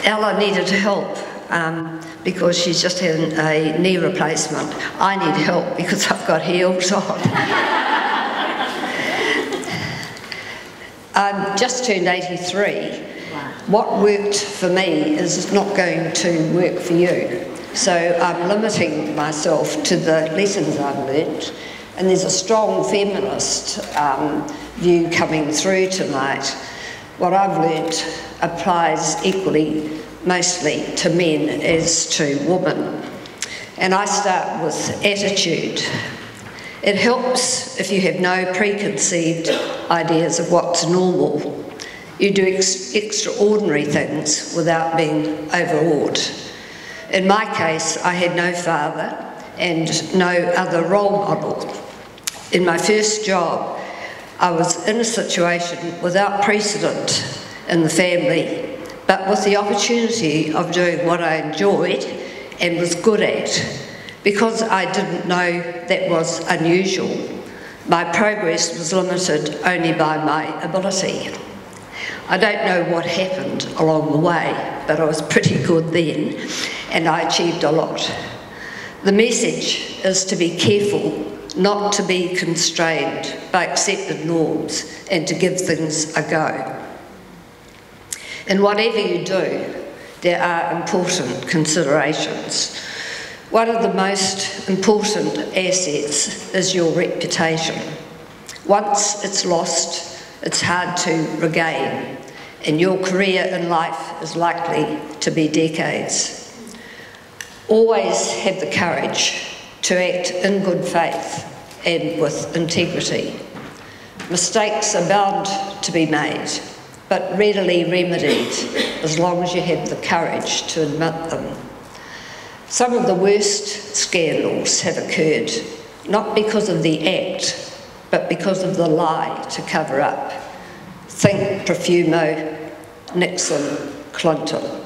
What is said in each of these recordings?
Ella needed help because she's just had a knee replacement. I need help because I've got heels on. I've just turned 83. What worked for me is not going to work for you. So I'm limiting myself to the lessons I've learnt, and there's a strong feminist view coming through tonight. What I've learnt applies equally, mostly to men as to women. And I start with attitude. It helps if you have no preconceived ideas of what's normal. You do extraordinary things without being overawed. In my case, I had no father and no other role model. In my first job, I was in a situation without precedent in the family, but with the opportunity of doing what I enjoyed and was good at. Because I didn't know that was unusual, my progress was limited only by my ability. I don't know what happened along the way, but I was pretty good then, and I achieved a lot. The message is to be careful not to be constrained by accepted norms and to give things a go. And whatever you do, there are important considerations. One of the most important assets is your reputation. Once it's lost, it's hard to regain, and your career in life is likely to be decades. Always have the courage to act in good faith and with integrity. Mistakes are bound to be made, but readily remedied as long as you have the courage to admit them. Some of the worst scandals have occurred, not because of the act, but because of the lie to cover up. Think Profumo, Nixon, Clinton.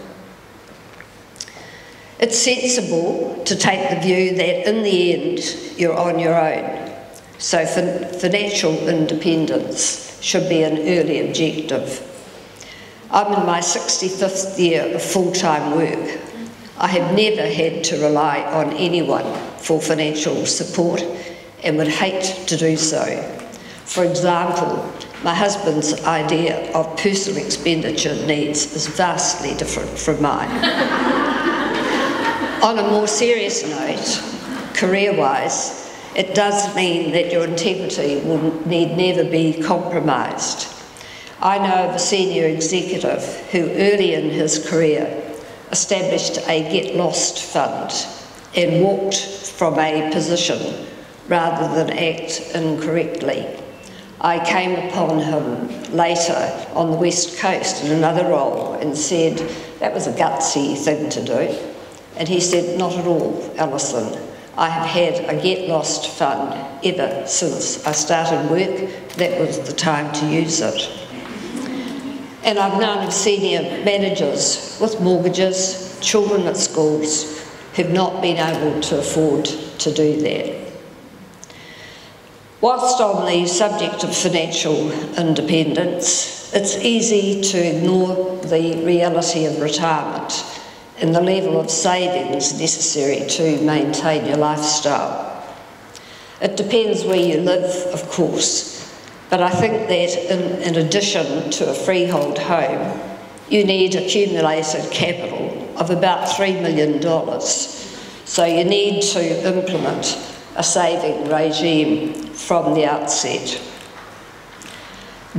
It's sensible to take the view that in the end, you're on your own. So financial independence should be an early objective. I'm in my 65th year of full-time work. I have never had to rely on anyone for financial support and would hate to do so. For example, my husband's idea of personal expenditure needs is vastly different from mine. On a more serious note, career-wise, it does mean that your integrity need never be compromised. I know of a senior executive who early in his career established a Get Lost fund and walked from a position rather than act incorrectly. I came upon him later on the West Coast in another role and said, that was a gutsy thing to do. And he said, not at all, Alison. I have had a Get Lost fund ever since I started work. That was the time to use it. And I've known of senior managers with mortgages, children at schools, who've not been able to afford to do that. Whilst on the subject of financial independence, it's easy to ignore the reality of retirement and the level of savings necessary to maintain your lifestyle. It depends where you live, of course, but I think that in addition to a freehold home, you need accumulated capital of about $3 million. So you need to implement a saving regime from the outset.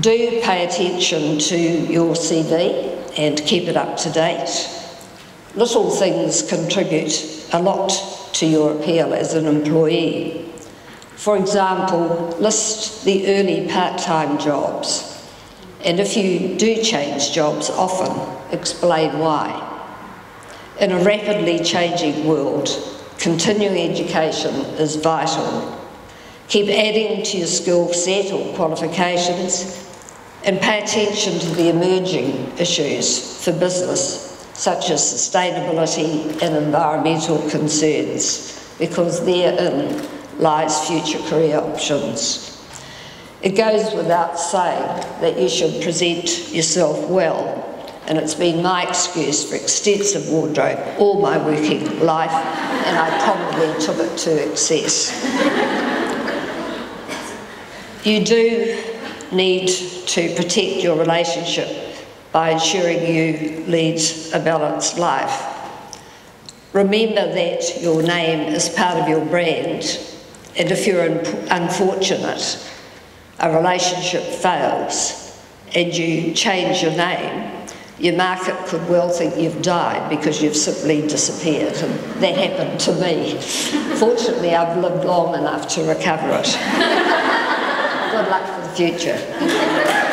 Do pay attention to your CV and keep it up to date. Little things contribute a lot to your appeal as an employee. For example, list the early part-time jobs, and if you do change jobs often, explain why. In a rapidly changing world, continuing education is vital. Keep adding to your skill set or qualifications and pay attention to the emerging issues for business, such as sustainability and environmental concerns, because therein lies future career options. It goes without saying that you should present yourself well, and it's been my excuse for extensive wardrobe all my working life, and I probably took it to excess. You do need to protect your relationship by ensuring you lead a balanced life. Remember that your name is part of your brand, and if you're unfortunate, a relationship fails, and you change your name, your market could well think you've died because you've simply disappeared, and that happened to me. Fortunately, I've lived long enough to recover it. Good luck for the future.